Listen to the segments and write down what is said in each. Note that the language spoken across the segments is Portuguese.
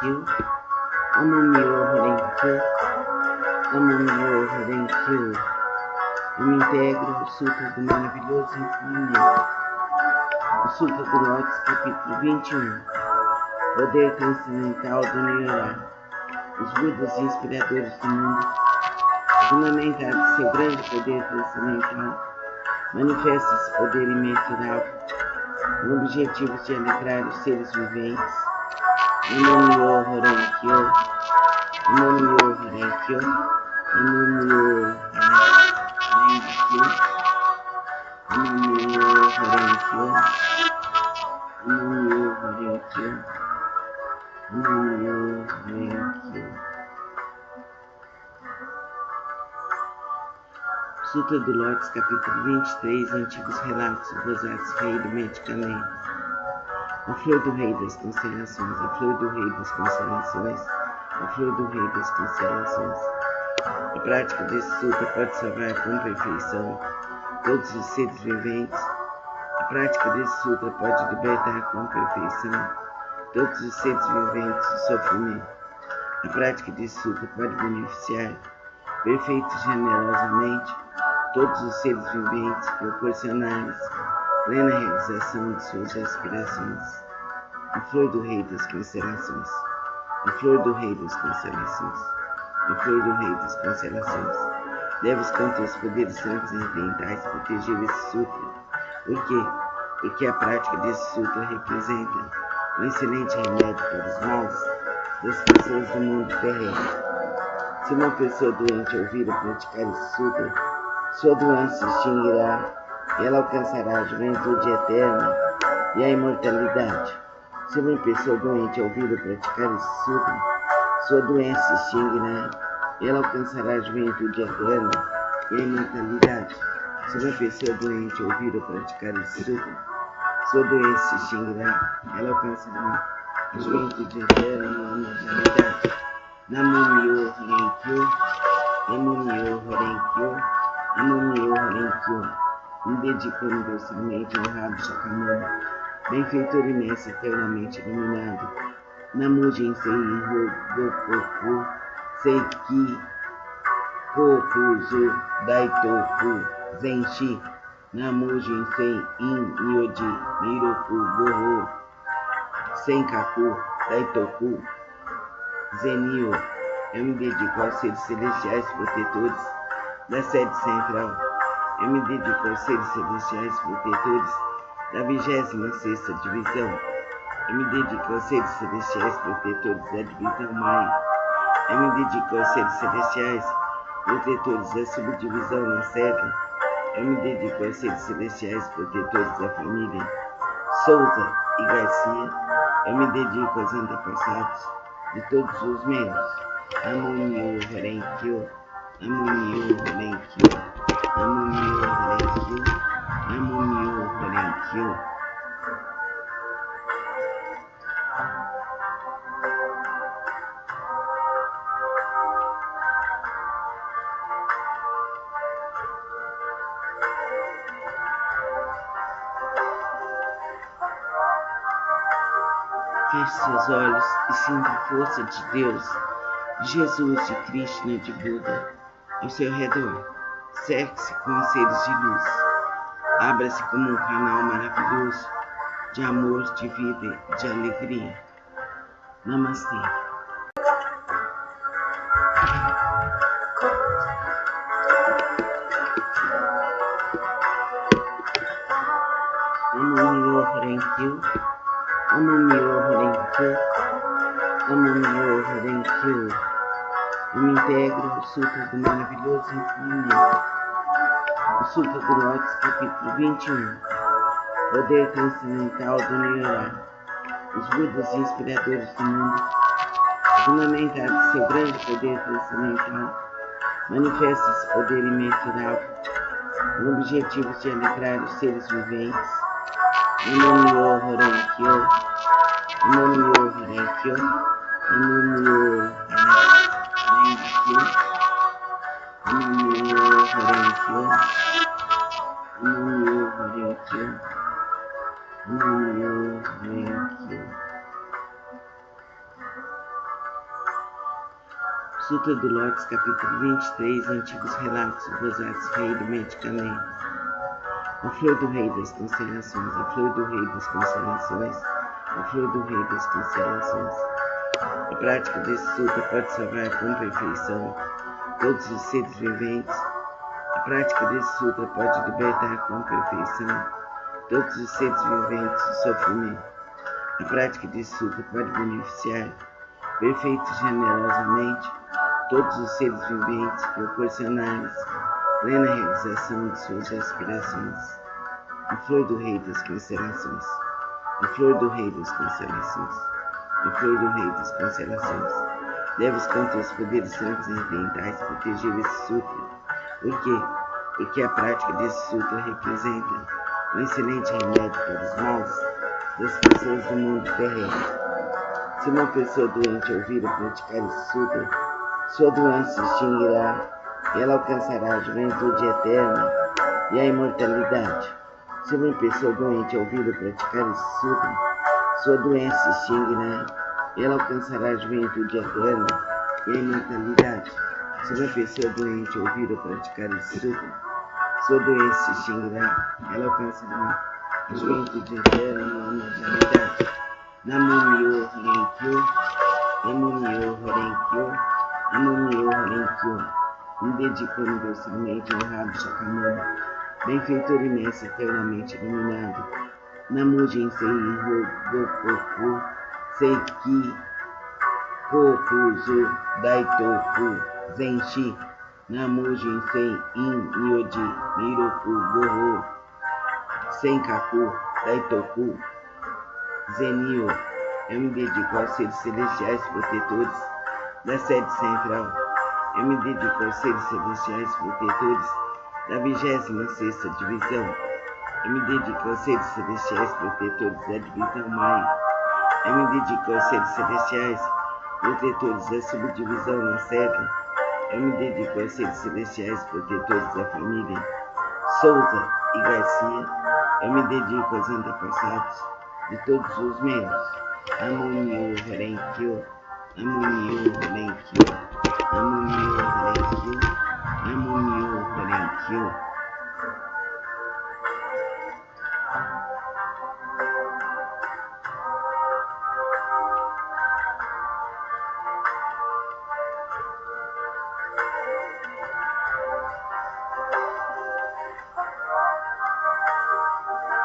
Horenkyo, Namyo Horenkyo, Namyo Horenkyo. Eu me integro ao Sutra do Maravilhoso Entendimento, o Sutra do Lótus, capítulo 21, Poder Transcendental do Nirvana. Os Budas inspiradores do mundo, fundamentados em seu grande poder transcendental, manifestam esse poder imensurável com o objetivo de alegrar os seres viventes. Namyo Horenkyo, Namyo Horenkyo, Namyo Horenkyo, Namyo Horenkyo, Namyo Horenkyo, Namyo Horenkyo. Sutra do Lótus, capítulo 23, Antigos Relatos dos Atos Rei do Medicamento. A flor do Rei das Constelações, a flor do Rei das Constelações, a flor do Rei das Constelações. A prática desse sutra pode salvar com perfeição todos os seres viventes. A prática desse sutra pode libertar com perfeição todos os seres viventes do sofrimento. A prática desse sutra pode beneficiar perfeito e generosamente todos os seres viventes, proporcionar-lhes plena realização de suas aspirações. A flor do Rei das Constelações, a flor do Rei das Constelações, a flor do Rei das Constelações. Deves, com teus poderes transcendentais, proteger esse sutra. Por quê? Porque a prática desse sutra representa um excelente remédio para os males das pessoas do mundo terreno. Se uma pessoa doente ouvir ou praticar esse sutra, sua doença se extinguirá e ela alcançará a juventude eterna e a imortalidade. Se uma pessoa doente ouvir ou praticar esse sutra, sua doença se extinguirá e ela alcançará a juventude eterna e a imortalidade. Se uma pessoa doente ouvir ou praticar esse sutra, sua doença se extinguirá e ela alcançará a juventude eterna e a imortalidade. Namyo Horenkyo, Namyo Horenkyo, Namyo Horenkyo. Me dedico universalmente ao Rabi Shakyamuni, benfeitor imenso eternamente iluminado. Namu Jinsei Hodokoku Seiki Kokuzu Daitoku Zenshi. Namu Jinsei In Nyoji Miroku Goho Senkaku Daitoku Zenio. Eu me dedico aos seres celestiais protetores da sede central. Eu me dedico aos seres celestiais protetores da 26ª divisão. Eu me dedico aos seres celestiais protetores da divisão Maia. Eu me dedico aos seres celestiais protetores da subdivisão na sede. Eu me dedico aos seres celestiais protetores da família Souza e Garcia. Eu me dedico aos antepassados de todos os membros. Namyo Horenkyo, Namyo Horenkyo, Namyo Horenkyo, Namyo Horenkyo. Feche seus olhos e sinta a força de Deus, de Jesus, de Krishna, de Buda ao seu redor. Cerque-se com os seres de luz. Abra-se como um canal maravilhoso de amor, de vida e de alegria. Namastê. Namyo Horenkyo, Namyo Horenkyo, Namyo Horenkyo. Eu me integro ao Sutra do Maravilhoso Entendimento, o Sutra do Lótus, capítulo 21, Poder Transcendental do Nirvana. Os Budas inspiradores do mundo, fundamentados em seu grande poder transcendental, manifestam esse poder imensurável com o objetivo de alegrar os seres viventes. Namyo Horenkyo, Namyo Horenkyo, Namyo Horenkyo, Namyo Horenkyo, Namyo Horenkyo, Namyo Horenkyo. Sutra do Lótus, capítulo 23, antigos relatos, Bozatis, rei do medicamento. A flor do rei das constelações, a flor do rei das constelações, a flor do rei das constelações. A prática desse sutra pode salvar com perfeição todos os seres viventes. A prática desse sutra pode libertar com perfeição todos os seres viventes do sofrimento. A prática desse sutra pode beneficiar perfeito e generosamente todos os seres viventes, proporcionar-lhes plena realização de suas aspirações. A flor do rei das constelações, a flor do rei das constelações, a flor do rei das constelações. Deves, com teus poderes transcendentais, proteger esse sutra. Por quê? Porque a prática desse sutra representa um excelente remédio para os males das pessoas do mundo terreno. Se uma pessoa doente ouvir ou praticar esse sutra, sua doença se extinguirá e ela alcançará a juventude eterna e a imortalidade. Se uma pessoa doente ouvir ou praticar esse sutra, sua doença se extinguirá e ela alcançará a juventude eterna e a imortalidade. Se uma pessoa doente ouvir ou praticar esse sutra, sua doença se extinguirá e ela alcançará a juventude eterna e a imortalidade. Namu-myo Horenkyo, Namu-myo Horenkyo, Namu-myo Horenkyo. Me dedico universalmente ao honrado Shakyamuni, benfeitor imenso eternamente iluminado. Namu Jinsei Hogokoku, Seiki, Kokuzu, Daitoku, Zenshi. Namu Jinsei In Myoji, Miroku, Goho, Senkaku, Daitoku, Zenio. Eu me dedico aos seres celestiais protetores da sede central. Eu me dedico aos seres celestiais protetores da 26ª divisão. Eu me dedico aos seres celestiais protetores da divisão Maia. Eu me dedico aos seres celestiais protetores da subdivisão Lacerda. Eu me dedico aos seres celestiais protetores da família Souza e Garcia. Eu me dedico aos antepassados de todos os membros. Namu-myo Horenkyo, Namu-myo Horenkyo, Namu-myo Horenkyo, Namu-myo Horenkyo.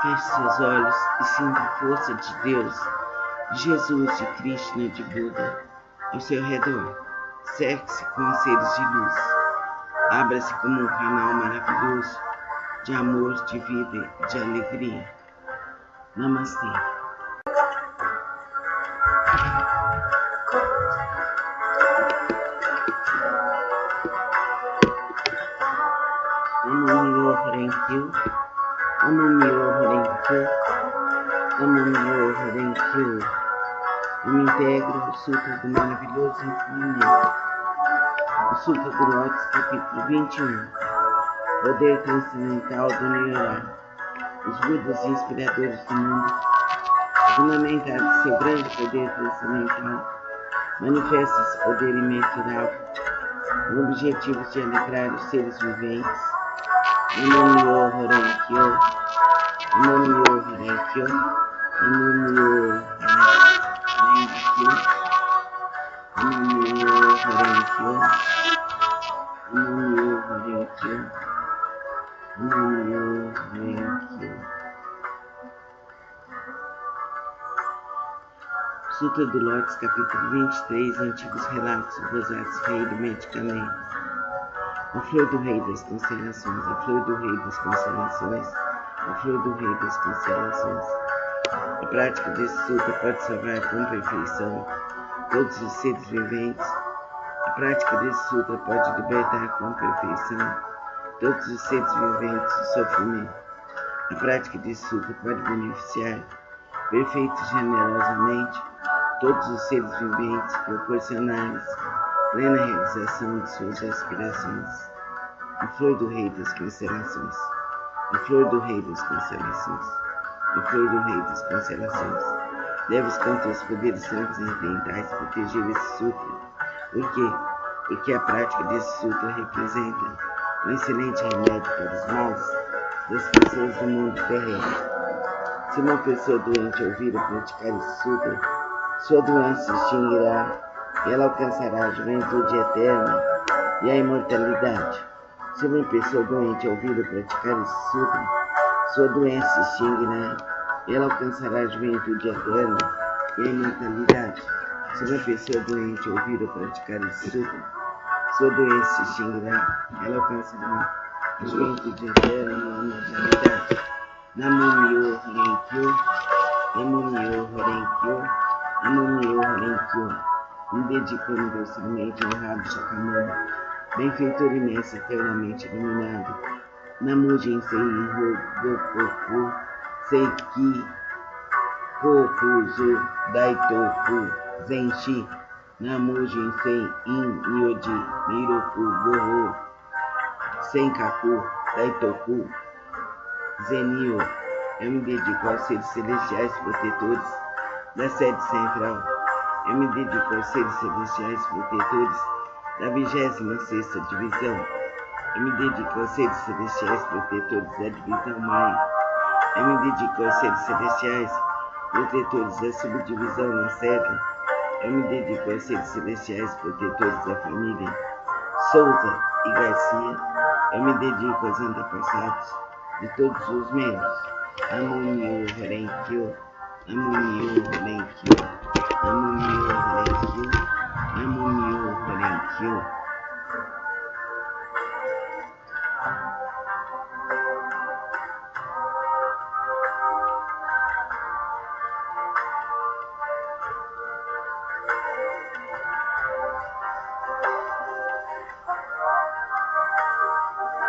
Feche seus olhos e sinta a força de Deus, de Jesus, de Krishna, de Buda ao seu redor. Cerque-se com os seres de luz. Abra-se como um canal maravilhoso de amor, de vida e de alegria. Namastê. Namu-myo Horenkyo, Namu-myo Horenkyo, Namu-myo Horenkyo. Eu me integro ao Sutra do Maravilhoso Ensinamento. O Sutra do Lótus, capítulo 21. Poder transcendental do Nirvana. Os Budas inspiradores do mundo, fundamentados em seu grande poder transcendental, manifestam esse poder imensurável com o objetivo de alegrar os seres viventes. Namu-myo Horenkyo, Namu-myo Horenkyo, Namu-myo Horenkyo, Namu-myo Horenkyo, Namu-myo Horenkyo, Namu-myo Horenkyo. Sutra do Lótus, capítulo 23, antigos relatos, Bozatis, rei do medicamento. A flor do rei das constelações, a flor do rei das constelações, a flor do rei das constelações. A prática desse sutra pode salvar com perfeição todos os seres viventes. A prática desse sutra pode libertar com perfeição todos os seres viventes do sofrimento. A prática desse sutra pode beneficiar perfeito e generosamente todos os seres viventes, proporcionar-lhes plena realização de suas aspirações. A flor do rei das constelações, a flor do rei das constelações, a flor do rei das constelações. Deves, com teus poderes transcendentais, proteger esse sutra. Por quê? porque a prática desse sutra representa um excelente remédio para os males das pessoas do mundo terrestre. Se uma pessoa doente ouvir ou praticar esse sutra, sua doença se extinguirá e ela alcançará a juventude eterna e a imortalidade. Se uma pessoa doente ouvir ou praticar esse sutra, sua doença se extinguirá e ela alcançará a juventude eterna e a imortalidade. Se uma pessoa doente ouvir ou praticar esse sutra, sua doença se extinguirá, ela alcançará a juventude eterna e a imortalidade. Namo-myo Horenkyo, Namo-myo Horenkyo, Namo-myo Horenkyo. Me dedico universalmente ao Rabi Shakyamuni, benfeitor imenso eternamente iluminado. Namo Jinsei Hogokoku, Seiki, Kokuzu, Daitoku, Zenshi. Namo Jinsei In Myoji, Miroku, Goho, Senkaku, Daitoku, Zenio. Eu me dedico aos seres celestiais protetores da sede central. Eu me dedico aos seres celestiais protetores da 26ª divisão. Eu me dedico aos seres celestiais protetores da divisão Maia. Eu me dedico aos seres celestiais protetores da subdivisão Lacerda. Eu me dedico aos seres celestiais protetores da família Souza e Garcia. Eu me dedico aos antepassados de todos os membros. Namo-myo Horenkyo, Namo-myo Horenkyo, Namo-myo Horenkyo, Namo-myo Horenkyo.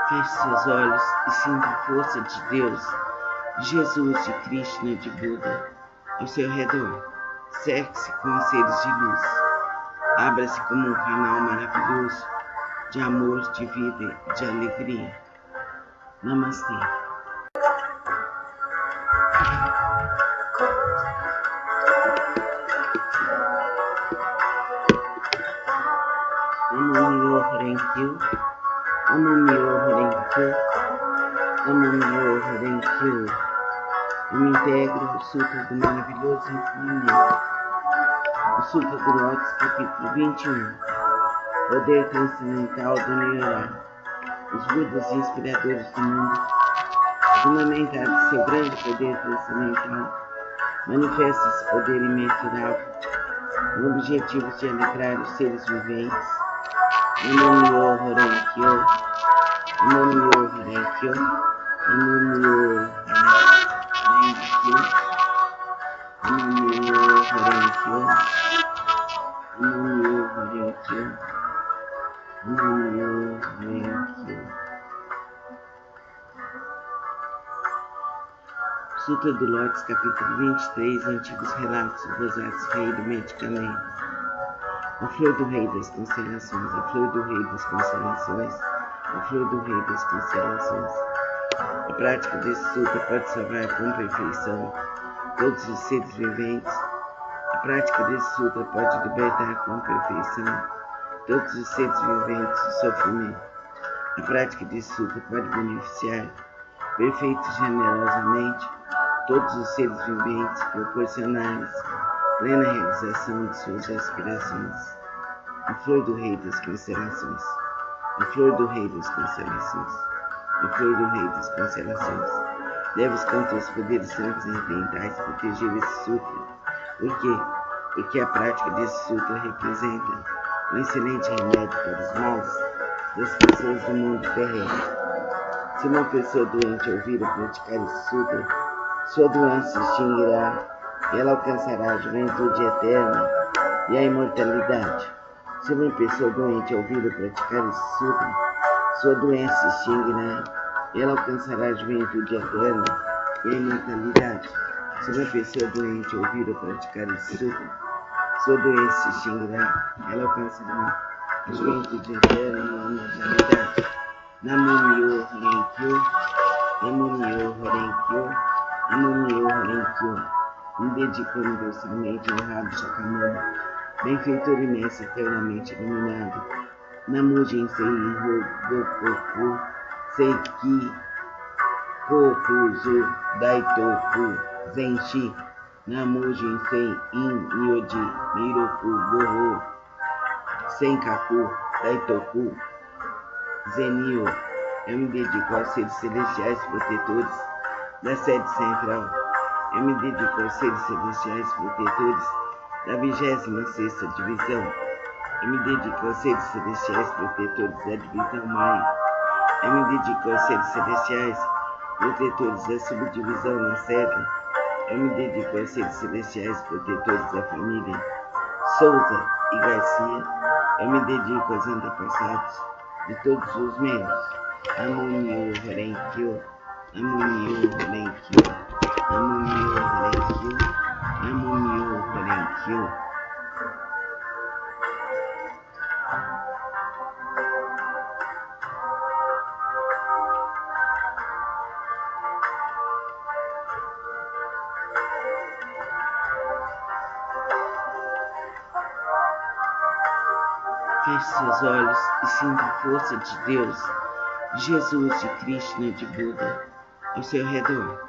Feche seus olhos e sinta a força de Deus, de Jesus, de Krishna, de Buda ao seu redor. Cerque-se com seres de luz. Abra-se como um canal maravilhoso de amor, de vida e de alegria. Namastê. Namo-myo Horenkyo, Namo-myo Horenkyo, Namo-myo Horenkyo. Eu me integro ao Sutra do Maravilhoso Ensinamento. O Sutra do Lótus, capítulo 21. Poder transcendental do Nirvana. Os Budas inspiradores do mundo, fundamentados em seu grande poder transcendental, manifestam esse poder imensurável com o objetivo de alegrar os seres viventes. Namo-myo Horenkyo, Namo-myo Horenkyo, Namo-myo Horenkyo, Namo-myo Horenkyo, Namo-myo Horenkyo, Namo-myo Horenkyo. Sutra do Lótus, capítulo 23, Antigos Relatos do Bosatsu Rei do Medicamento. A flor do Rei das Constelações, a flor do Rei das Constelações, a flor do Rei das Constelações. A prática desse sutra pode salvar com perfeição todos os seres viventes. A prática desse sutra pode libertar com perfeição todos os seres viventes do sofrimento. A prática desse sutra pode beneficiar perfeito e generosamente todos os seres viventes, proporcionar-lhes plena realização de suas aspirações. A flor do Rei das Constelações, a flor do Rei das Constelações, a flor do Rei das Constelações. Deves, com teus poderes transcendentais, proteger esse sutra. Por quê? Porque a prática desse sutra representa um excelente remédio para os males das pessoas do mundo terrestre. Se uma pessoa doente ouvir ou praticar esse sutra, sua doença se extinguirá e ela alcançará a juventude eterna e a imortalidade. Se uma pessoa doente ouvir ou praticar esse sutra, sua doença se extinguirá e ela alcançará a juventude eterna e a imortalidade. Se uma pessoa doente ouvir ou praticar esse sutra, sua doença se extinguirá, ela alcançará a juventude eterna e a imortalidade. Namo-myo Horenkyo, Namo-myo Horenkyo, Namo-myo Horenkyo. Me dedico universalmente ao Rabi Shakyamuni, benfeitor imenso eternamente iluminado. Namujin Sei Rogoku Seiki Kokuzu Daitoku Zenshi Namujin Sei In Myoji Miroku Goho Senkaku Daitoku Zenio. Eu me dedico aos seres celestiais protetores da sede central. Eu me dedico aos seres celestiais protetores da 26ª Divisão. Eu me dedico aos seres celestiais protetores da Divisão Maia. Eu me dedico aos seres celestiais protetores da subdivisão Lacerda. Eu me dedico aos seres celestiais protetores da família Souza e Garcia. Eu me dedico aos antepassados de todos os membros. Amunio Renkyo, Amunio Renkyo, Amunio Renkyo, Amunio Renkyo. Feche seus olhos e sinta a força de Deus, de Jesus, de Krishna, de Buda, ao seu redor.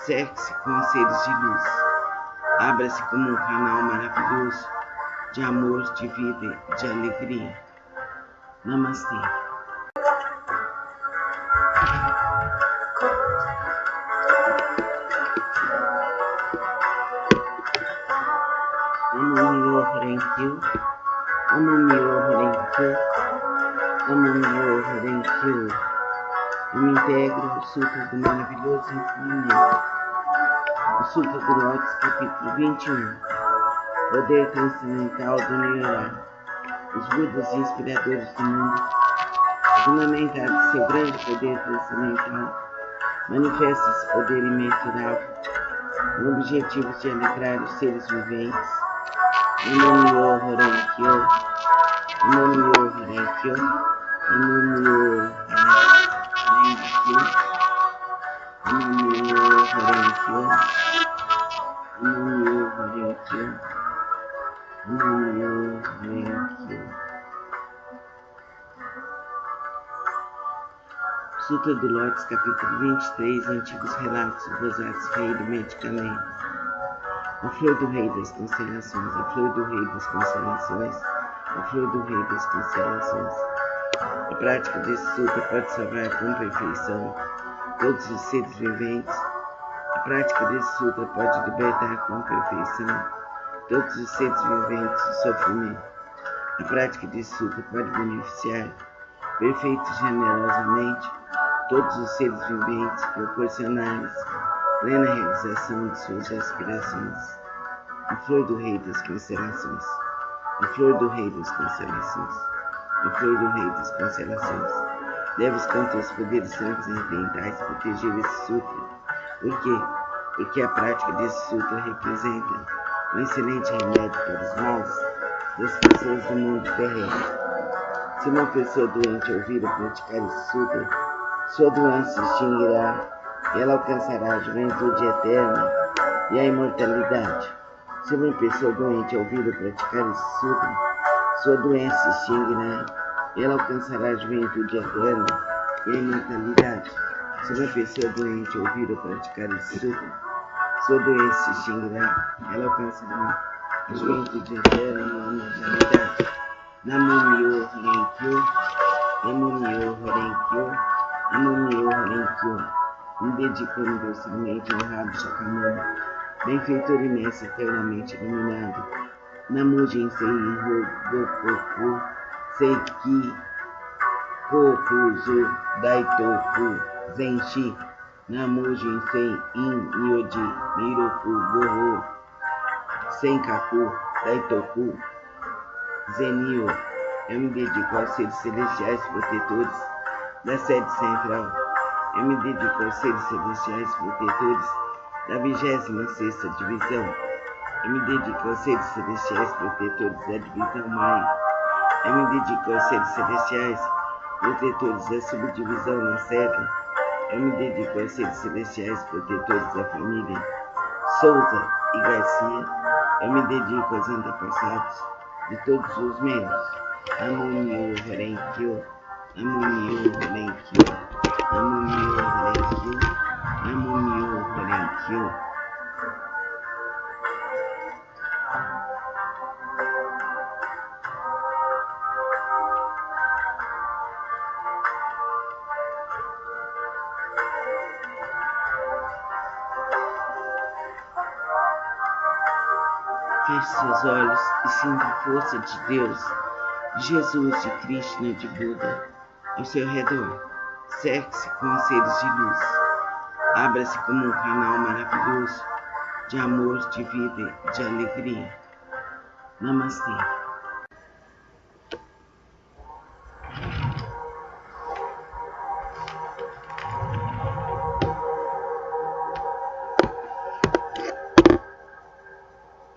Cerque-se com os seres de luz. Abra-se como um canal maravilhoso de amor, de vida e de alegria. Namastê. Amunio Renkyo, Amunio Renkyo, Amunio Renkyo. Eu me integro ao Sutra do Maravilhoso Ensinamento. O Sutra do Lótus, capítulo 21. Poder transcendental do Nirvana. Os Budas inspiradores do mundo, fundamentados em seu grande poder transcendental, manifestam esse poder imensurável com objetivos de alegrar os seres viventes. Amunio Renkyo, Amunio Renkyo, Amunio Renkyo, Amunio Renkyo, Amunio Renkyo, Amunio Renkyo. Sutra do Lótus, capítulo 23, Antigos Relatos dos Atos Rei do Medicamento. A flor do Rei das Constelações, a flor do Rei das Constelações, a flor do Rei das Constelações. A prática desse sutra pode salvar com perfeição todos os seres viventes. A prática desse sutra pode libertar com perfeição todos os seres viventes do sofrimento. A prática desse sutra pode beneficiar perfeito e generosamente todos os seres viventes, proporcionar-lhes plena realização de suas aspirações. A flor do Rei das Constelações, a flor do Rei das Constelações, a flor do Rei das Constelações. Deves, com teus poderes transcendentais, proteger esse sutra. Por quê? Porque a prática desse sutra representa um excelente remédio para os males das pessoas do mundo terreno. Se uma pessoa doente ouvir ou praticar esse sutra, sua doença se extinguirá e ela alcançará a juventude eterna e a imortalidade. Se uma pessoa doente ouvir ou praticar esse sutra, sua doença se extinguirá e ela alcançará a juventude eterna e a imortalidade. Se uma pessoa doente ouvir ou praticar esse sutra, sua doença se extinguirá e ela alcançará a juventude eterna e a imortalidade. Namunio Renkyo, Namunio Renkyo, Namunio Renkyo. Me dedico universalmente ao Rabi Shakyamuni, benfeitor imenso eternamente iluminado. Namujin Sei Rogoku Seiki Kokuzu Daitoku Zenshi Namujin Sei In Myoji Miroku Goho Senkaku Daitoku Zenio. Eu me dedico aos seres celestiais protetores da sede central. Eu me dedico aos seres celestiais protetores da 26ª Divisão. Eu me dedico aos seres celestiais protetores da Divisão Maia. Eu me dedico aos seres celestiais protetores da subdivisão Lacerda. Eu me dedico aos seres celestiais protetores da família Souza e Garcia. Eu me dedico aos antepassados de todos os membros. Namu-myo Renge-kyo, Namu-myo Renge-kyo, Namu-myo Renge-kyo, Namu-myo Renge-kyo. Feche seus olhos e sinta a força de Deus, de Jesus, de Krishna, de Buda ao seu redor. Cerque-se com seres de luz. Abra-se como um canal maravilhoso de amor, de vida e de alegria. Namastê.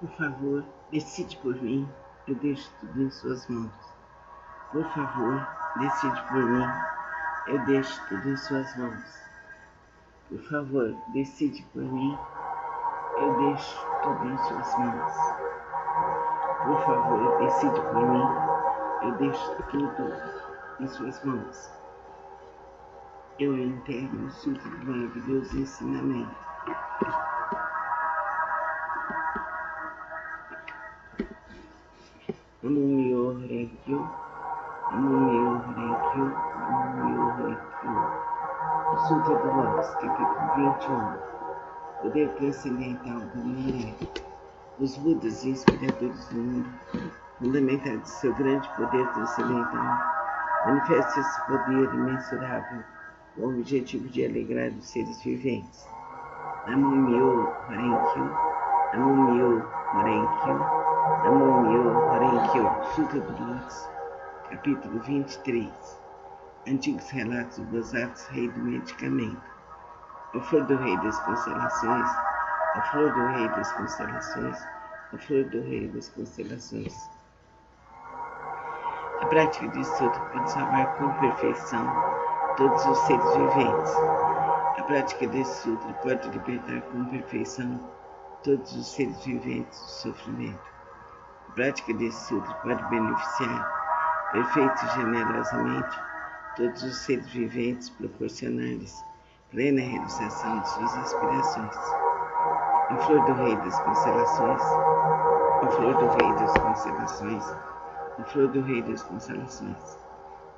Por favor, decide por mim, eu deixo tudo em suas mãos. Por favor, decide por mim, eu deixo tudo em suas mãos. Por favor, decide por mim, eu deixo tudo em suas mãos. Por favor, decide por mim, eu deixo tudo em suas mãos. Eu integro o super maravilhoso ensinamento. Namu-myo Renge-kyo, Namu-myo Renge-kyo, Namu-myo Renge-kyo. O Sutra do Lótus, capítulo 21. Poder transcendental da mulher. Os Budas e inspiradores do mundo, fundamentados em seu grande poder transcendental, manifestam esse poder imensurável com o objetivo de alegrar os seres viventes. Namu-myo Renge-kyo, Namu-myo Renge-kyo, Namu-myo Renge-kyo. Sutra do Lótus, capítulo 23. Antigos relatos dos atos rei do medicamento. A flor do rei das constelações, a flor do rei das constelações, a flor do rei das constelações. A prática de sutra pode salvar com perfeição todos os seres viventes. A prática desse sutra pode libertar com perfeição todos os seres viventes do sofrimento. A prática desse sutra pode beneficiar perfeito e generosamente todos os seres viventes, proporcionar-lhes plena realização de suas aspirações. A flor do rei das constelações, a flor do rei das constelações, a flor do rei das constelações.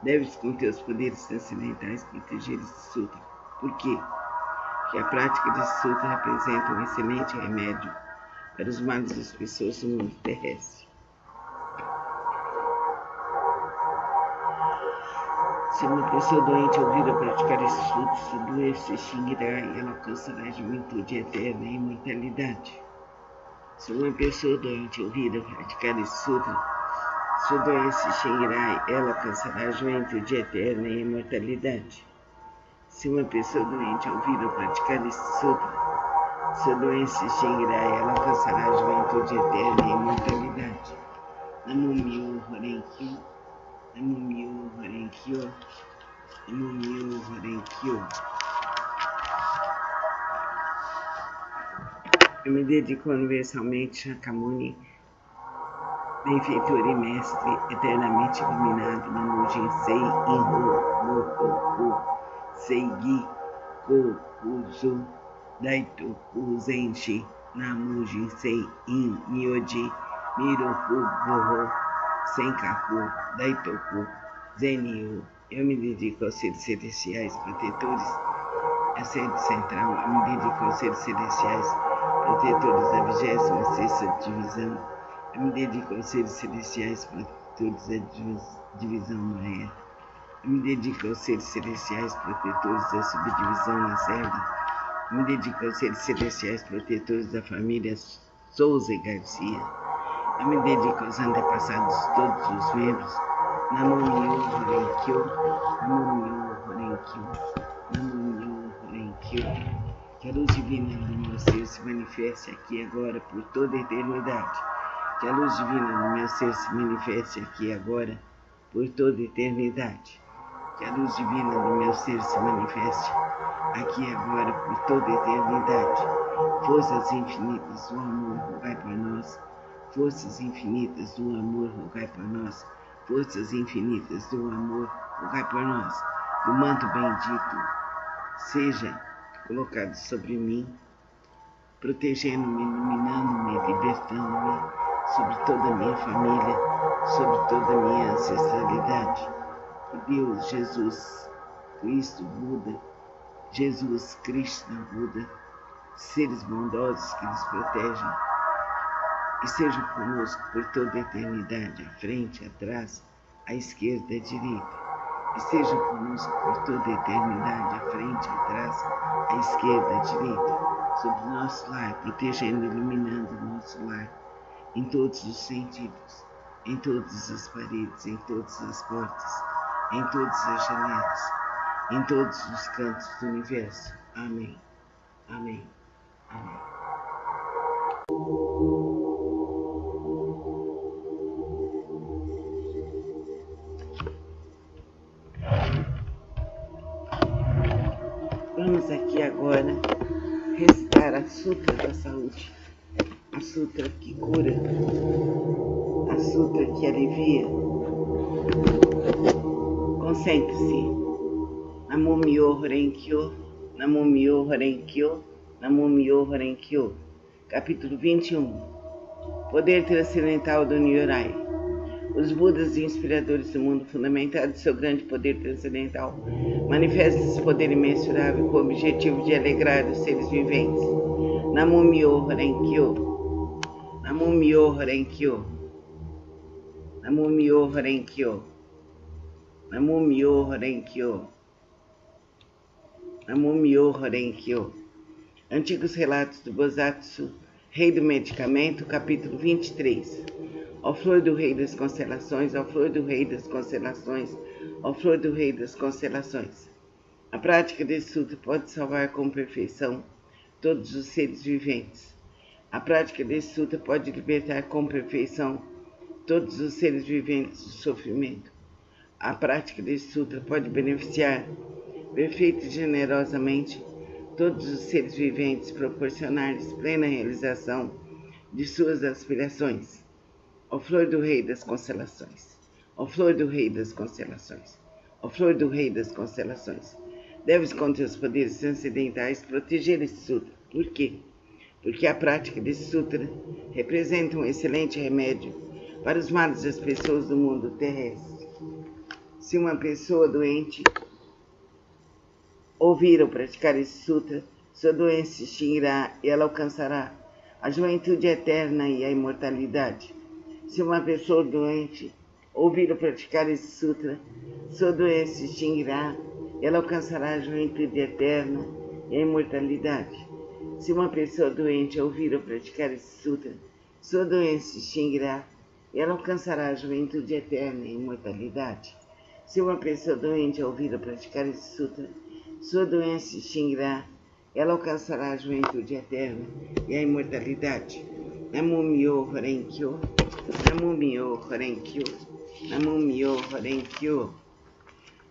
Deves com teus poderes transcendentais proteger esse sutra. Por quê? Porque a prática desse sutra representa um excelente remédio para os males das pessoas do mundo terrestre. Se uma pessoa doente ouvir a praticar esse sutra, sua doença se extinguirá e ela alcançará a juventude eterna e imortalidade. Se uma pessoa doente ouvir a praticar esse sutra, sua doença se extinguirá e ela alcançará a juventude eterna e imortalidade. Se uma pessoa doente ouvir a praticar esse sutra, sua doença se extinguirá e ela alcançará a juventude eterna e imortalidade. Namu-myo Renge-kyo, Namu-myo Renge-kyo, Namu-myo Renge-kyo. Eu me dedico universalmente a Shakyamuni, benfeitor e mestre eternamente iluminado, Namu Jinsei Inho Mokoku Seigi Kokuzo Daitoku Zenshi Namu Jinsei In Myoji Miroku Goho Senkaku Daitoku Zenyu. Eu me dedico aos seres celestiais protetores, a sede central. Eu me dedico aos seres celestiais protetores da 26ª divisão. Eu me dedico aos seres celestiais protetores da divisão Maia. Eu me dedico aos seres celestiais protetores da subdivisão Lacerda. Eu me dedico aos seres celestiais protetores da família Souza e Garcia. Eu me dedico aos antepassados de todos os membros. Namu-myo Renge-kyo, Namu-myo Renge-kyo, Namu-myo Renge-kyo. Que a luz divina do meu ser se manifeste aqui agora por toda a eternidade. Que a luz divina do meu ser se manifeste aqui agora por toda a eternidade. Que a luz divina do meu ser se manifeste aqui agora por toda a eternidade. Forças infinitas do amor, rogai por nós. Forças infinitas do amor, rogai por nós. forças infinitas do amor, rogai por nós. Do manto bendito seja colocado sobre mim, protegendo-me, iluminando-me, libertando-me, sobre toda a minha família, sobre toda a minha ancestralidade. Que Deus, Jesus, Cristo, Buda, Jesus, Krishna, Buda, seres bondosos que nos protegem e sejam conosco por toda a eternidade, à frente, atrás, à esquerda, à direita. E sejam conosco por toda a eternidade, à frente, atrás, à esquerda, à direita, sobre o nosso lar, protegendo e iluminando o nosso lar, em todos os sentidos, em todas as paredes, em todas as portas, em todas as janelas, em todos os cantos do universo. Amém. Amém. Amém. Vamos aqui agora recitar a Sutra da Saúde, a Sutra que cura, a Sutra que alivia. Concentre-se. Namo Myoho Renge-kyo, Namo Myoho Renge-kyo, Namo Myoho Renge-kyo. Capítulo 21. Poder transcendental do Nyorai. Os Budas e inspiradores do mundo, fundamentados em seu grande poder transcendental, manifestam esse poder imensurável com o objetivo de alegrar os seres viventes. Namo Myoho Renge-kyo, Namo Myoho Renge-kyo, Namo Myoho Renge-kyo, Namo Myoho Renge-kyo, Namo Myoho Renge-kyo. Antigos relatos do Bosatsu, Rei do Medicamento, capítulo 23. Ó flor do Rei das Constelações, ó flor do Rei das Constelações, ó flor do Rei das Constelações. A prática desse sutra pode salvar com perfeição todos os seres viventes. A prática desse sutra pode libertar com perfeição todos os seres viventes do sofrimento. A prática desse sutra pode beneficiar perfeita e generosamente todos os seres viventes, proporcionar-lhes plena realização de suas aspirações. Ó flor do Rei das Constelações, ó flor do Rei das Constelações, ó flor do Rei das Constelações, deves com teus poderes transcendentais proteger esse sutra. Por quê? Porque a prática desse sutra representa um excelente remédio para os males das pessoas do mundo terrestre. Se uma pessoa doente ouvir ou praticar esse sutra, sua doença se extinguirá e ela alcançará a juventude eterna e a imortalidade. Se uma pessoa doente ouvir ou praticar esse sutra, sua doença se extinguirá e ela alcançará a juventude eterna e a imortalidade. Se uma pessoa doente ouvir ou praticar esse sutra, sua doença se extinguirá e ela alcançará a juventude eterna e a imortalidade. Se uma pessoa doente ouvir ou praticar esse sutra, sua doença se extinguirá e ela alcançará a juventude eterna e a imortalidade. Namo Myoho Renge-kyo, Namo Myoho Renge-kyo, Namo Myoho Renge-kyo.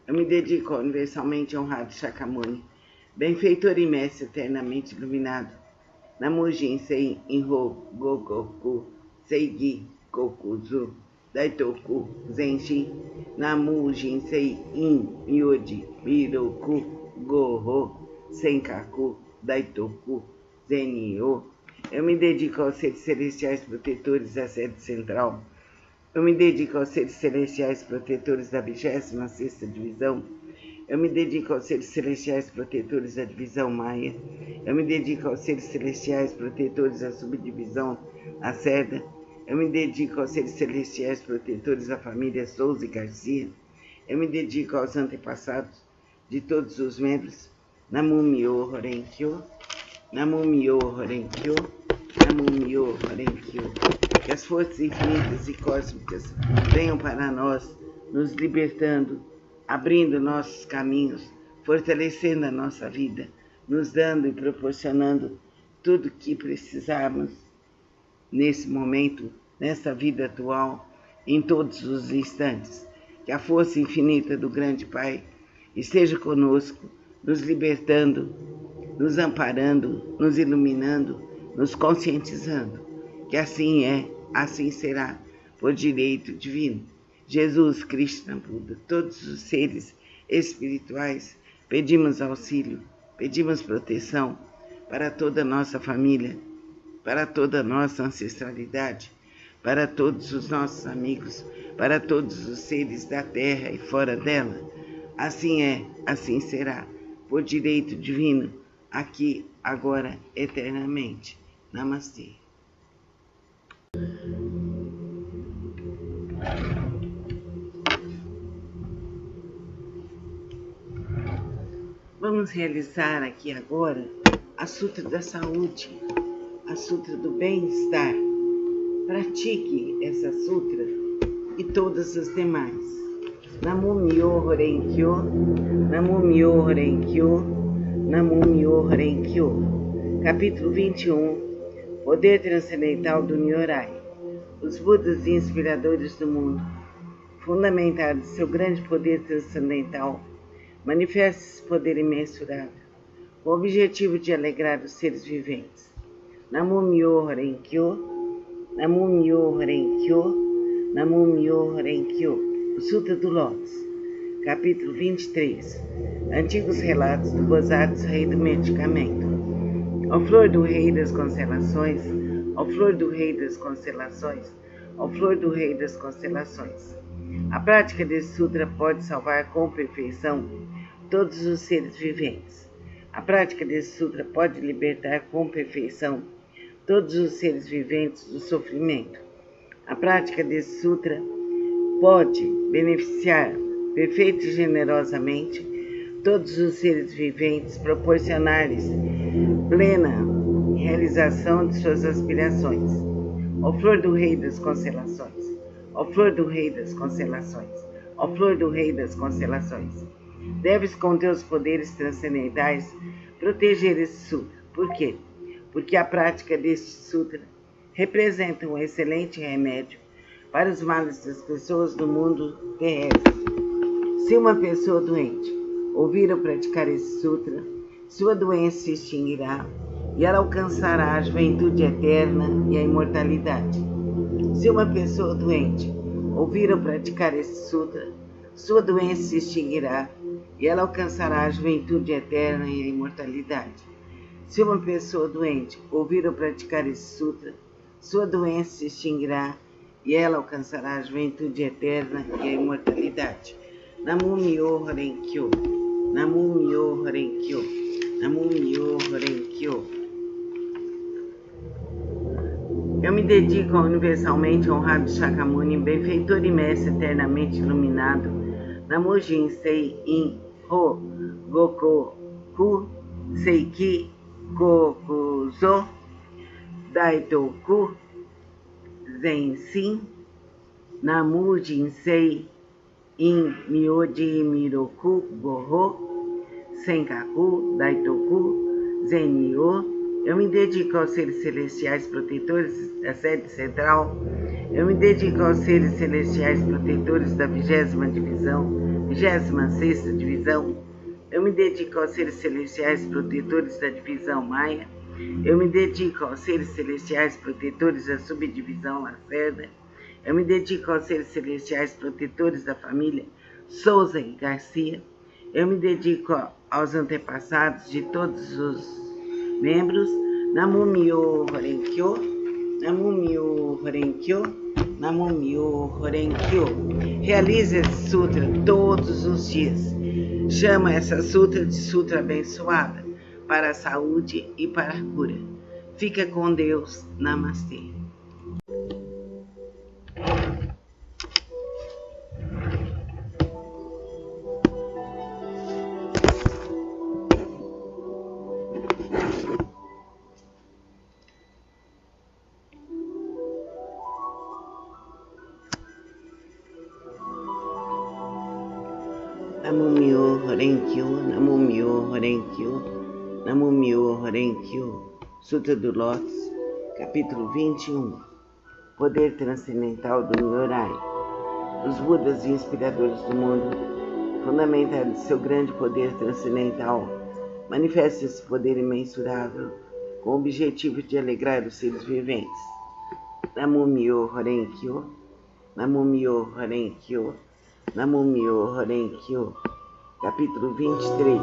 Eu me dedico ao universalmente honrado Shakyamuni, benfeitor e mestre eternamente iluminado. Namo Jinsei Inho Gogoku Seigi Kokuzu Daitoku Zenshin. Namo Jinsei In Myodi Miroku Goho Senkaku Daitoku Zenyo. Eu me dedico aos seres celestiais protetores da sede central. Eu me dedico aos seres celestiais protetores da 26ª divisão. Eu me dedico aos seres celestiais protetores da divisão Maia. Eu me dedico aos seres celestiais protetores da subdivisão Lacerda. Eu me dedico aos seres celestiais protetores da família Souza e Garcia. Eu me dedico aos antepassados de todos os membros. Namo Myoho Renge-kyo, Namo Myoho Renge-kyo, Namo Myoho Renge-kyo. Que as forças infinitas e cósmicas venham para nós, nos libertando, abrindo nossos caminhos, fortalecendo a nossa vida, nos dando e proporcionando tudo o que precisamos nesse momento, nessa vida atual, em todos os instantes. Que a força infinita do grande Pai esteja conosco, nos libertando, nos amparando, nos iluminando, nos conscientizando. Que assim é, assim será, por direito divino. Jesus, Krishna, Buda, todos os seres espirituais, pedimos auxílio, pedimos proteção para toda a nossa família, para toda a nossa ancestralidade, para todos os nossos amigos, para todos os seres da terra e fora dela. Assim é, assim será, por direito divino, aqui, agora, eternamente. Namastê. Vamos realizar aqui agora a Sutra da Saúde, a Sutra do Bem-Estar. Pratique essa Sutra e todas as demais. Namo Myoho Renge-kyo, Namo Myoho Renge-kyo, Namo Myoho Renge-kyo. Capítulo 21. Poder Transcendental do Nyorai. Os Budas inspiradores do mundo, fundamentados em seu grande poder transcendental, manifesta esse poder imensurável, com o objetivo de alegrar os seres viventes. Namo Myoho Renge-kyo, Namo Myoho Renge-kyo, Namo Myoho Renge-kyo. O Sutra do Lótus, capítulo 23. Antigos relatos do Bodhisattva, rei do medicamento. Ó flor do rei das constelações, ó flor do rei das constelações, ó flor do rei das constelações. A prática desse sutra pode salvar com perfeição todos os seres viventes. A prática desse sutra pode libertar com perfeição todos os seres viventes do sofrimento. A prática desse sutra pode beneficiar perfeita e generosamente todos os seres viventes, proporcionar-lhes plena realização de suas aspirações. Ó flor do rei das constelações, ó flor do rei das constelações, ó flor do rei das constelações. Deves, com teus poderes transcendentais, proteger esse sutra. Por quê? Porque a prática deste sutra representa um excelente remédio para os males das pessoas do mundo terrestre. Se uma pessoa doente ouvir ou praticar esse sutra, sua doença se extinguirá e ela alcançará a juventude eterna e a imortalidade. Se uma pessoa doente ouvir ou praticar esse sutra, sua doença se extinguirá e ela alcançará a juventude eterna e a imortalidade. Se uma pessoa doente ouvir ou praticar esse sutra, sua doença se extinguirá e ela alcançará a juventude eterna e a imortalidade. Namo Myoho Renge-kyo, Namo Myoho Renge-kyo, Namo Myoho Renge-kyo. Eu me dedico ao universalmente honrado Shakyamuni, benfeitor e mestre eternamente iluminado. Namo Jinsei In Ho Goku Ku Seiki Kokuzo Daitoku Zensin. Namo Jinsei In Myoji Miroku Goho Senkaku Daitoku Zenmyo. Eu me dedico aos seres celestiais protetores da sede central. Eu me dedico aos seres celestiais protetores da 20ª divisão, 26ª divisão. Eu me dedico aos seres celestiais protetores da divisão Maia. Eu me dedico aos seres celestiais protetores da subdivisão Lacerda. Eu me dedico aos seres celestiais protetores da família Souza e Garcia. Eu me dedico aos antepassados de todos os membros. Namo Myoho Renge-kyo, Namo Myoho Renge-kyo, Namo Myoho Renge-kyo. Realize esse sutra todos os dias. Chama essa sutra de sutra abençoada para a saúde e para a cura. Fica com Deus. Namastê. Namo Myoho Renge-kyo, Namo Myoho Renge-kyo, Namo Myoho Renge-kyo. Sutra do Lótus, capítulo 21. Poder transcendental do Nyorai. Os Budas inspiradores do mundo, fundamentados em seu grande poder transcendental, manifestam esse poder imensurável com o objetivo de alegrar os seres viventes. Namo Myoho Renge-kyo, Namumyo Horenkyo, Namumyo Horenkyo. Capítulo 23.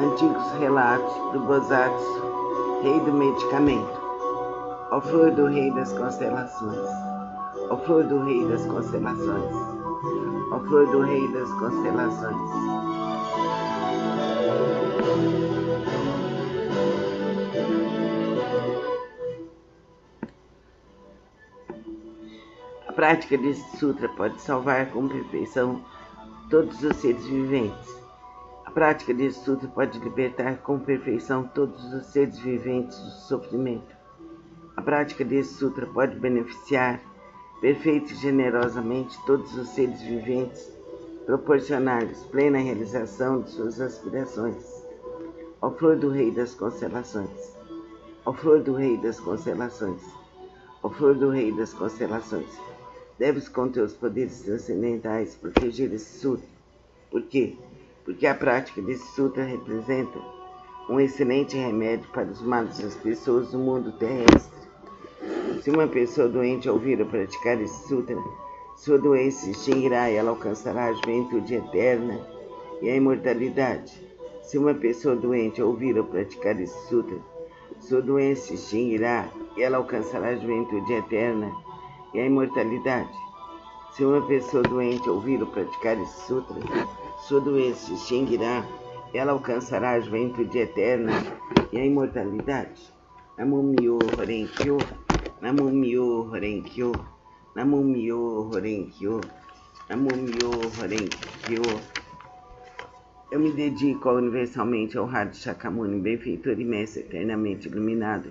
Antigos relatos do Bosatsu, rei do medicamento. Ó flor do rei das constelações, ó flor do rei das constelações, ó flor do rei das constelações. A prática desse sutra pode salvar com perfeição todos os seres viventes. A prática desse sutra pode libertar com perfeição todos os seres viventes do sofrimento. A prática desse sutra pode beneficiar perfeita e generosamente todos os seres viventes, proporcionar-lhes plena realização de suas aspirações. Ó flor do rei das constelações, ó flor do rei das constelações, ó flor do rei das constelações, deves com teus poderes transcendentais proteger esse sutra. Por quê? Porque a prática desse sutra representa um excelente remédio para os males das pessoas do mundo terrestre. Se uma pessoa doente ouvir ou praticar esse sutra, sua doença se extinguirá e ela alcançará a juventude eterna e a imortalidade. Se uma pessoa doente ouvir ou praticar esse sutra, sua doença se extinguirá e ela alcançará a juventude eterna e a imortalidade. Se uma pessoa doente ouvir ou praticar esse sutra, sua doença se extinguirá e ela alcançará a juventude eterna e a imortalidade. Namumyo Horenkyo, Namumyo Horenkyo, Namumyo Horenkyo, Namumyo Horenkyo. Eu me dedico ao universalmente honrado Shakyamuni, benfeitor e mestre eternamente iluminado.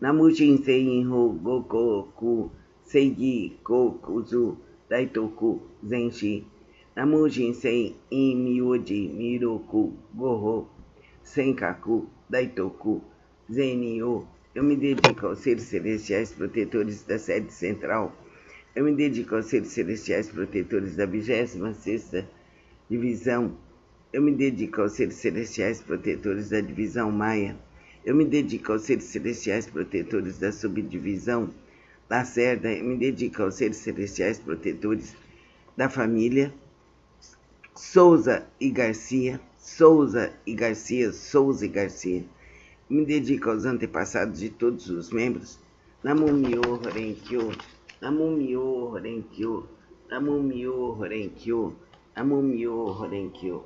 Namu Jinsei Inho Gokoku Seigi Kokuzu Daitoku Zenshi. Namu Jinsei In Myoji Miroku Goho Senkaku Daitoku Zenyo. Eu me dedico aos seres celestiais protetores da sede central. Eu me dedico aos seres celestiais protetores da 26ª divisão. Eu me dedico aos seres celestiais protetores da divisão Maia. Eu me dedico aos seres celestiais protetores da subdivisão Lacerda. Eu me dedico aos seres celestiais protetores da família Souza e Garcia, Souza e Garcia, Souza e Garcia. Me dedico aos antepassados de todos os membros. Namumyo Horenkyo, Namumyo Horenkyo, Namumyo Horenkyo, Namumyo Horenkyo.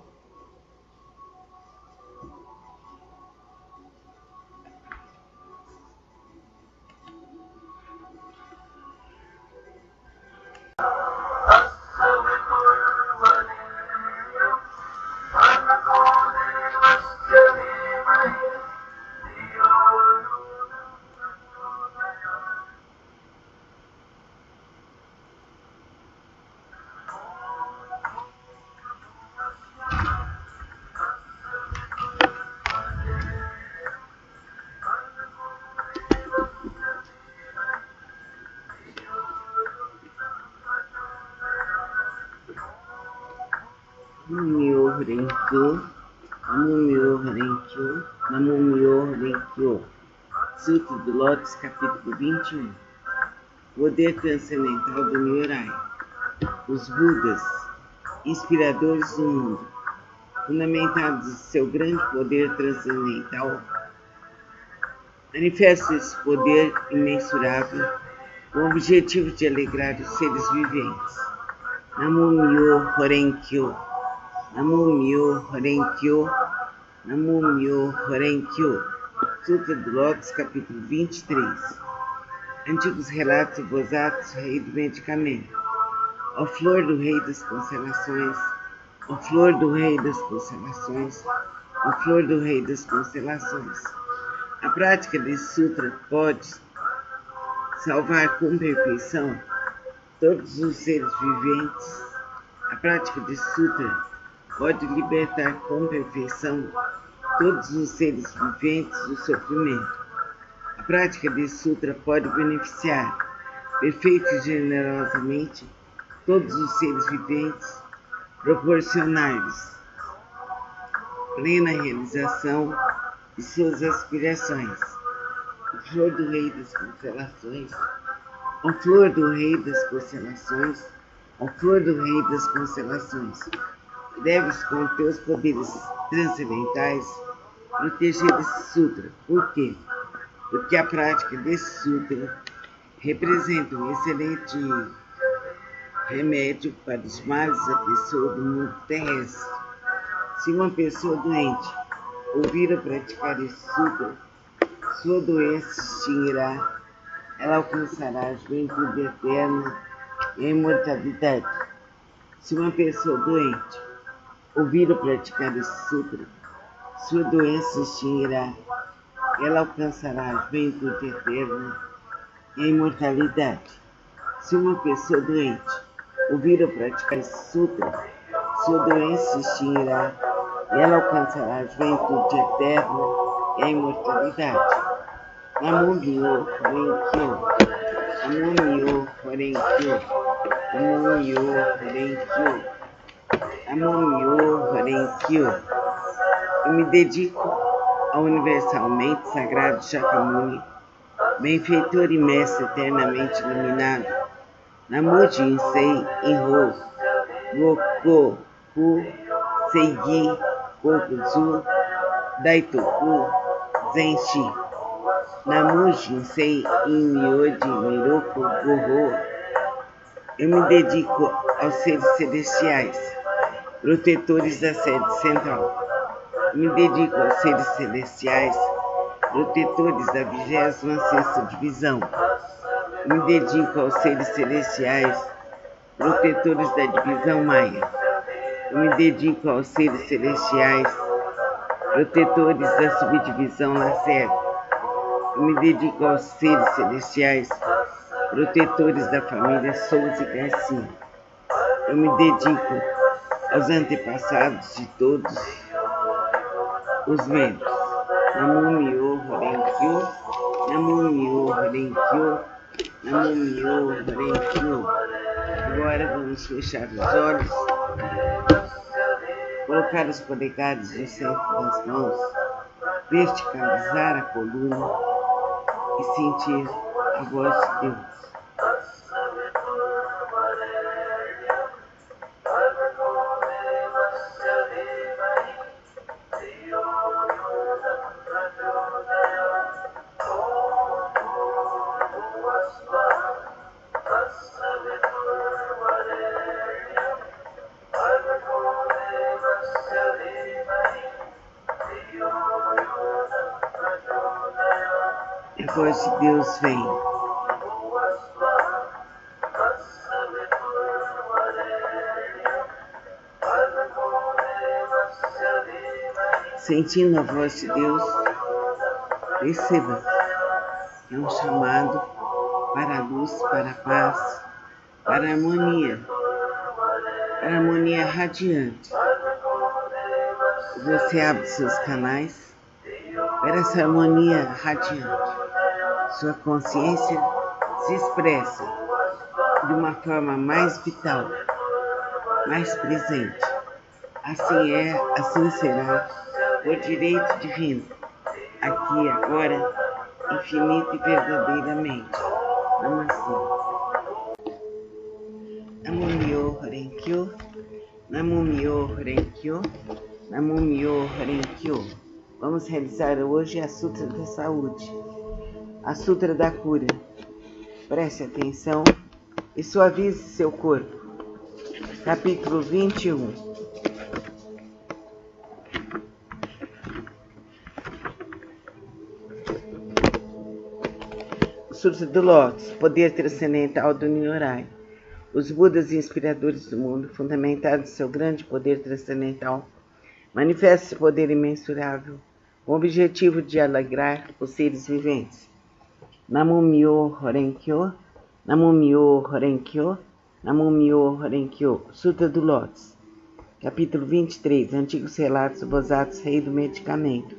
Namumyo Horenkyo, Namumyo Horenkyo, Namumyo Horenkyo. Sutra do Lótus, capítulo 21. Poder transcendental do Nyorai. Os Budas, inspiradores do mundo, fundamentados em seu grande poder transcendental, manifestam esse poder imensurável com o objetivo de alegrar os seres viventes. Namumyo Horenkyo, Namumyo Horenkyo, Namumyo Horenkyo. Sutra do Lótus, capítulo 23. Antigos relatos do Bosatsu, rei do medicamento. Ó flor do rei das constelações, ó flor do rei das constelações, ó flor do rei das constelações. A prática desse sutra pode salvar com perfeição todos os seres viventes. A prática desse sutra pode libertar com perfeição todos os seres viventes do sofrimento. A prática desse sutra pode beneficiar perfeita e generosamente todos os seres viventes, proporcionar-lhes plena realização de suas aspirações. A flor do rei das constelações, Ó flor do rei das constelações, ó flor do rei das constelações, deves com teus poderes transcendentais proteger esse sutra. Por quê? Porque a prática desse sutra representa um excelente remédio para os males da pessoa do mundo terrestre. Se uma pessoa doente ouvir ou praticar esse sutra, sua doença se extinguirá, ela alcançará a juventude eterna e a imortalidade. Se uma pessoa doente ouvir ou praticar esse sutra, sua doença se extinguirá, ela alcançará a juventude eterna e a imortalidade. Se uma pessoa doente ouvir ou praticar esse sutra, sua doença se extinguirá e ela alcançará a juventude eterna e a imortalidade. Namo Myoho Renge-kyo, Namo Myoho Renge-kyo, Namo Myoho Renge-kyo, Namo Myoho Renge-kyo. Eu me dedico ao universalmente sagrado Shakyamuni, benfeitor e mestre eternamente iluminado. Namo Jinsei Inho, Goku, Ku, Seigi, Kokuzu, Daitoku, Zenshi. Namo Jinsei Inmyodi Miroku Goho. Eu me dedico aos seres celestiais, protetores da sede central. Eu me dedico aos seres celestiais, protetores da 26ª divisão. Eu me dedico aos seres celestiais, protetores da divisão Maia. Eu me dedico aos seres celestiais, protetores da subdivisão Lacerda. Eu me dedico aos seres celestiais, protetores da família Souza e Garcia. Eu me dedico aos antepassados de todos os membros. Namo Myoho Renge-kyo, Namo Myoho Renge-kyo, Namo Myoho Renge-kyo. Agora vamos fechar os olhos, colocar os polegares no centro das mãos, verticalizar a coluna e sentir a voz de Deus. A voz de Deus vem. Sentindo a voz de Deus, perceba que é um chamado para a luz, para a paz, para a harmonia radiante. Você abre seus canais para essa harmonia radiante. Sua consciência se expressa de uma forma mais vital, mais presente. Assim é, assim será, por direito divino, aqui, agora, infinito e verdadeiramente. Namastê. Namo Myoho Renge-kyo, Namo Myoho Renge-kyo, Namo Myoho Renge-kyo. Vamos realizar hoje a Sutra da Saúde, a Sutra da Cura. Preste atenção e suavize seu corpo. Capítulo 21. Sutra do Lótus, poder transcendental do Nyorai. Os Budas inspiradores do mundo, fundamentados em seu grande poder transcendental, manifestam esse poder imensurável com o objetivo de alegrar os seres viventes. Namo Myoho Renge-kyo, Namo Myoho Renge-kyo, Namo Myoho Renge-kyo. Sutra do Lótus. Capítulo 23. Antigos relatos do Bodhisattva, rei do medicamento.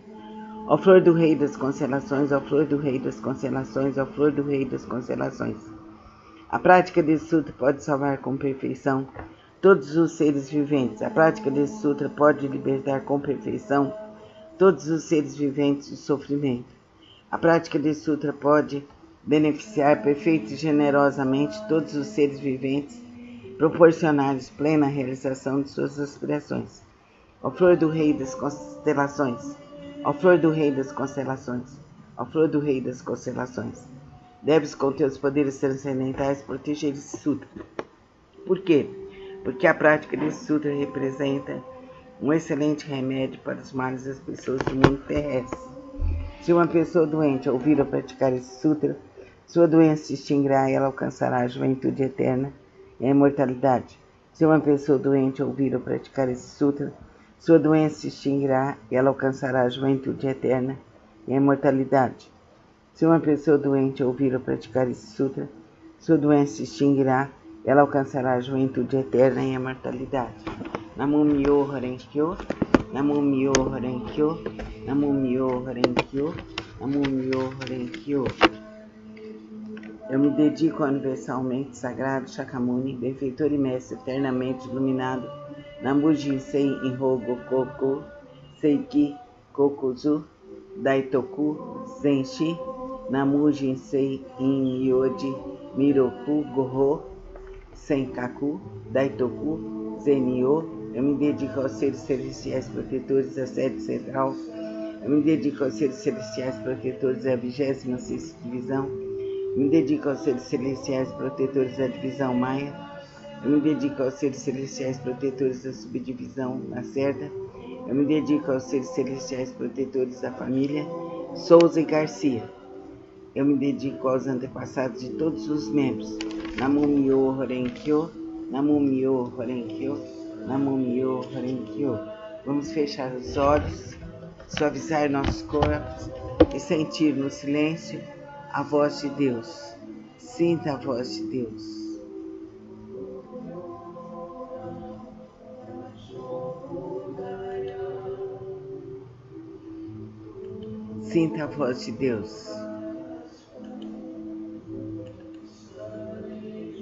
Ó flor do rei das constelações, ó flor do rei das constelações, ó flor do rei das constelações. A prática desse sutra pode salvar com perfeição todos os seres viventes. A prática desse sutra pode libertar com perfeição todos os seres viventes do sofrimento. A prática desse sutra pode beneficiar perfeita e generosamente todos os seres viventes, proporcionar-lhes plena realização de suas aspirações. Ó flor do rei das constelações, ó flor do rei das constelações, ó flor do rei das constelações, deves com teus poderes transcendentais proteger esse sutra. Por quê? Porque a prática desse sutra representa um excelente remédio para os males das pessoas do mundo terrestre. Se uma pessoa doente ouvir ou praticar esse sutra, sua doença se extinguirá e ela alcançará a juventude eterna e a imortalidade. Se uma pessoa doente ouvir ou praticar esse sutra, sua doença se extinguirá e ela alcançará a juventude eterna e a imortalidade. Se uma pessoa doente ouvir ou praticar esse sutra, sua doença se extinguirá e ela alcançará a juventude eterna e a imortalidade. Namo Myoho Renge Kyo, Namo Myoho Renge Kyo, Namo Myoho Renge Kyo, Namo Myoho Renge Kyo. Eu me dedico ao universalmente sagrado Shakyamuni, benfeitor e mestre eternamente iluminado, Namu Jinsei Inho Gokoku, Seiki Kokuzu, Daitoku Zenshi, Namu Jinsei In Yodi Miroku Goho, Senkaku, Daitoku Zenyo. Eu me dedico aos seres celestiais protetores da sede central. Eu me dedico aos seres celestiais protetores da 26ª divisão. Eu me dedico aos seres celestiais protetores da divisão Maia. Eu me dedico aos seres celestiais protetores da subdivisão Lacerda. Eu me dedico aos seres celestiais protetores da família Souza e Garcia. Eu me dedico aos antepassados de todos os membros. Namo Myoho Renge Kyo, Namo Myoho Renge Kyo, Namo Myoho Renge Kyo. Vamos fechar os olhos, suavizar nossos corpos e sentir no silêncio a voz de Deus. Sinta a voz de Deus. Sinta a voz de Deus.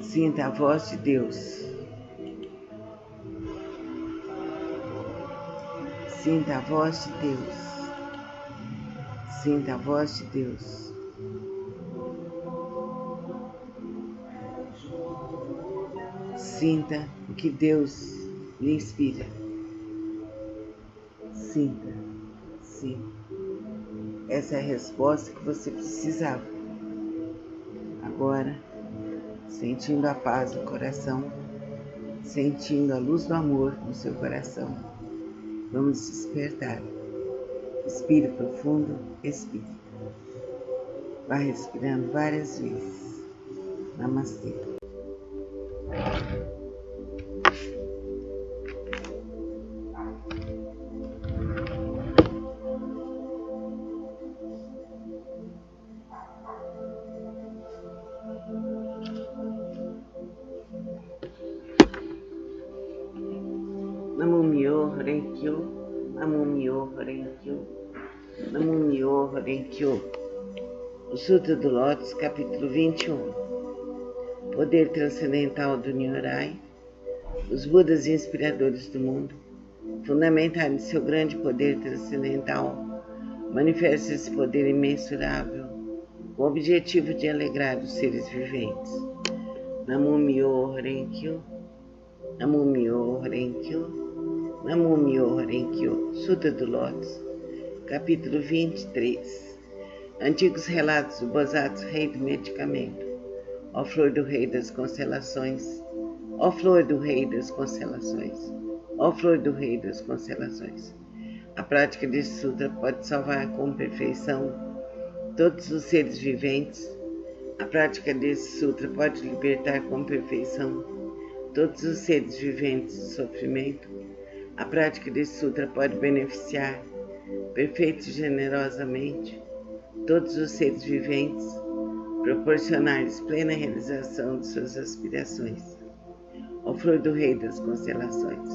Sinta a voz de Deus. Sinta a voz de Deus. Sinta a voz de Deus. Sinta o que Deus lhe inspira. Sinta, sinta. Essa é a resposta que você precisava. Agora, sentindo a paz no coração, sentindo a luz do amor no seu coração, vamos despertar. Respire profundo, expire. Vá respirando várias vezes. Namastê. Namo Myoho Renge Kyo, Namo Myoho Renge Kyo, Namo Myoho Renge Kyo. O Sutra do Lótus, capítulo 21. Poder transcendental do Nyorai. Os Budas inspiradores do mundo, fundamentados em seu grande poder transcendental, manifestam esse poder imensurável com o objetivo de alegrar os seres viventes. Namo Myoho Renge Kyo, Namo Myoho Renge Kyo, Namo Myoho Renge Kyo. Sutra do Lótus, capítulo 23. Antigos relatos do Bodhisattva, rei do medicamento. Ó flor do rei das constelações, ó flor do rei das constelações, ó flor do rei das constelações. A prática desse sutra pode salvar com perfeição todos os seres viventes. A prática desse sutra pode libertar com perfeição todos os seres viventes do sofrimento. A prática desse sutra pode beneficiar perfeita e generosamente todos os seres viventes, proporcionar-lhes plena realização de suas aspirações. Ó flor do rei das constelações,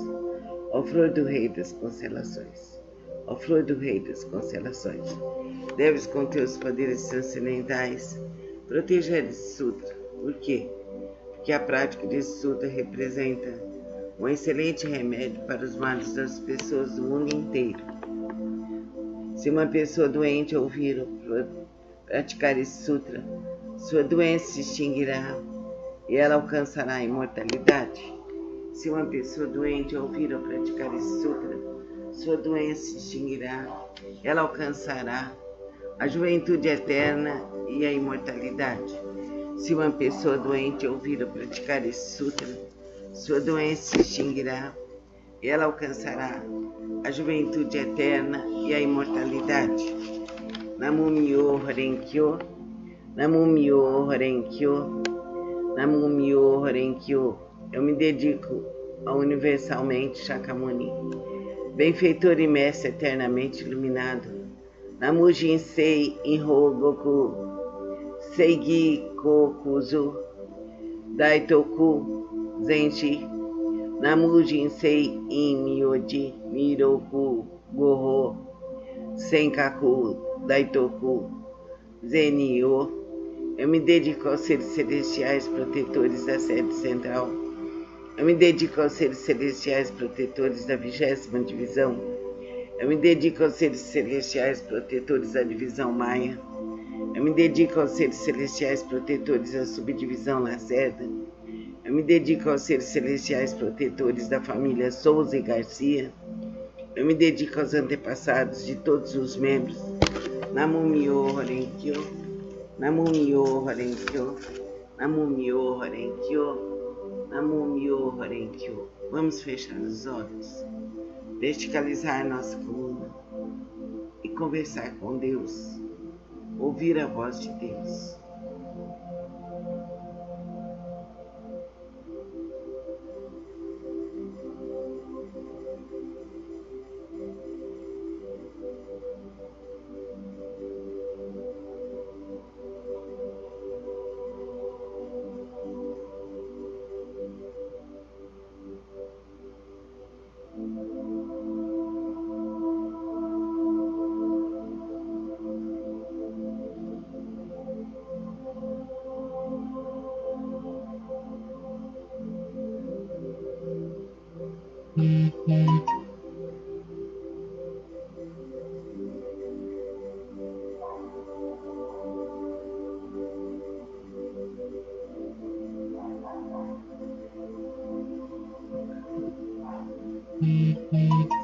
ó flor do rei das constelações, ó flor do rei das constelações, deves com teus poderes transcendentais proteger esse sutra. Por quê? Porque a prática desse sutra representa um excelente remédio para os males das pessoas do mundo inteiro. Se uma pessoa doente ouvir ou praticar esse sutra, Sua doença se extinguirá e ela alcançará a imortalidade. Se uma pessoa doente ouvir ou praticar esse sutra, sua doença se extinguirá, ela alcançará a juventude eterna e a imortalidade. Se uma pessoa doente ouvir ou praticar esse sutra, sua doença se extinguirá, e ela alcançará a juventude eterna e a imortalidade. Namu Myoho Renge-kyo, Namu Myoho Renge-kyo, Namu Myoho Renge-kyo. Eu me dedico ao universalmente Shakyamuni, benfeitor e mestre eternamente iluminado. Namu Jinsei Inho Goku, Seigi Kokuzu, Daitoku Zenji, Namu Jinsei In Myoji Miroku Goho, Senkaku Daitoku Zenyo. Eu me dedico aos seres celestiais protetores da sede central. Eu me dedico aos seres celestiais protetores da 20ª divisão. Eu me dedico aos seres celestiais protetores da divisão Maia. Eu me dedico aos seres celestiais protetores da subdivisão Lacerda. Eu me dedico aos seres celestiais protetores da família Souza e Garcia. Eu me dedico aos antepassados de todos os membros. Namu Myoho Renge-kyo, Namu Myoho Renge-kyo, Namu Myoho Renge-kyo, Namu Myoho Renge-kyo. Vamos fechar os olhos, verticalizar nossa coluna e conversar com Deus, ouvir a voz de Deus.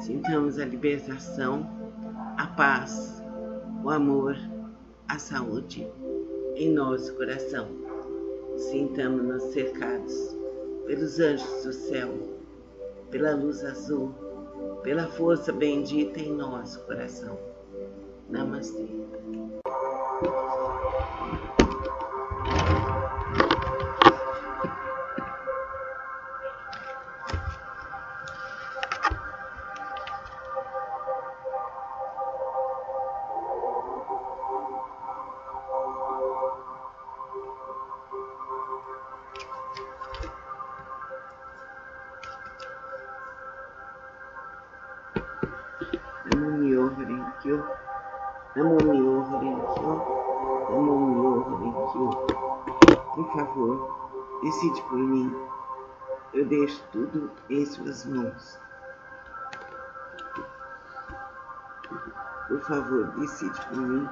Sintamos a libertação, a paz, o amor, a saúde em nosso coração. Sintamos-nos cercados pelos anjos do céu, pela luz azul, pela força bendita em nosso coração. Namastê. Namu Myoho Renge-kyo, Namu Myoho Renge-kyo, Namu Myoho Renge-kyo. Por favor, decide por mim. Eu deixo tudo em suas mãos. Por favor, decide por mim.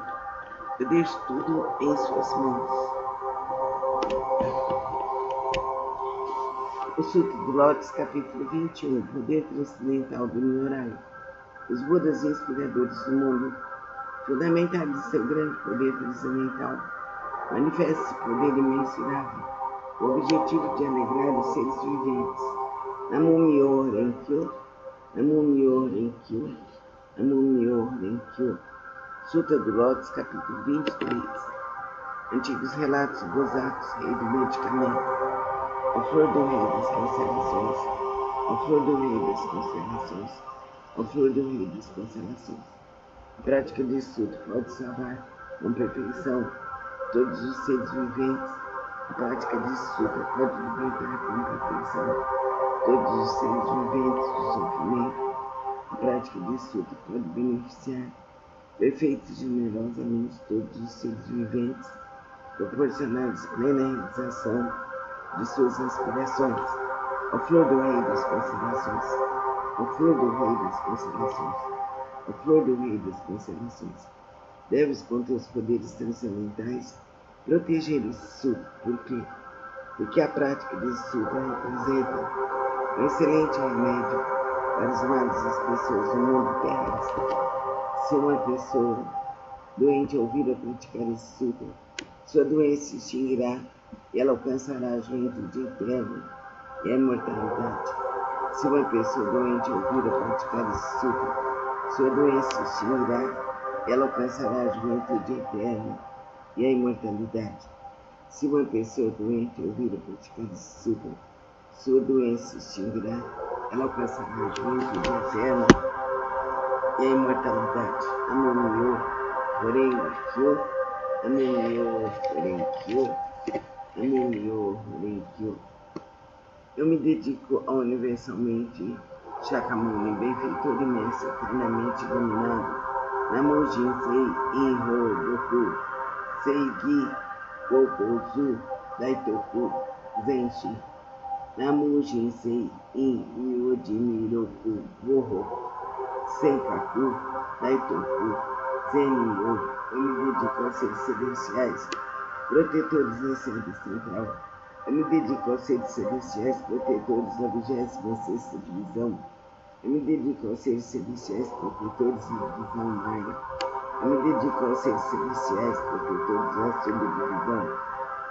Eu deixo tudo em suas mãos. O Sutra do Lótus, capítulo 21, Poder Transcendental do Nyorai. Os Budas inspiradores do mundo, fundamentados em seu grande poder transcendental, manifesta-se poder imensurável, com o objetivo de alegrar os seres viventes. Namu Myoho Renge-kyo, Namu Myoho Renge-kyo, Namu Myoho Renge-kyo. Sutra do Lótus, capítulo 23. Antigos relatos gozados, rei do medicamento. A flor do rei das constelações, a flor do rei das constelações, a flor do rei das constelações. A prática desse sutra pode salvar com perfeição todos os seres viventes. A prática desse sutra pode libertar com perfeição todos os seres viventes do sofrimento. A prática desse sutra pode beneficiar perfeita e generosamente todos os seres viventes, proporcionar-lhes plena realização de suas aspirações. A flor do rei das constelações, a flor do rei das constelações, a flor do rei das constelações. Deves com teus poderes transcendentais proteger esse suco. Por quê? Porque a prática desse suco representa um excelente remédio para os males das pessoas do mundo terrestre. Se uma pessoa doente ouvir a praticar esse suco, sua doença se extinguirá e ela alcançará a juventude eterna e a imortalidade. Se uma pessoa doente ouvir a praticar esse suco, sua doença se extinguirá e ela alcançará a juventude eterna e a imortalidade. Se uma pessoa doente ouvir a praticar esse suco, sua doença se extinguirá, ela alcançará a juventude eterna e a imortalidade. Amém. Porém, eu me dedico ao universalmente Shakyamuni, benfeitor imenso, eternamente iluminado. Namo Jinsei Inho Doku Seigi Gokozu Daitoku Zenshi. Namo Jinsei In Myojimiroku Goho Senkaku Daitoku Zenyo. Eu me dedico aos seres celestiais, protetores da sede central. Eu me dedico aos seres celestiais, protetores da 26ª divisão. Eu me dedico aos seres celestiais, protetores da divisão Maia. Eu me dedico aos seres celestiais, protetores da subdivisão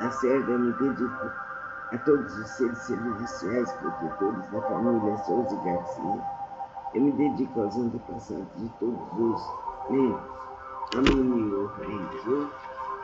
Lacerda. Eu me dedico a todos os seres celestiais, protetores da família Souza Garcia. Eu me dedico aos antepassados de todos os membros. Amém.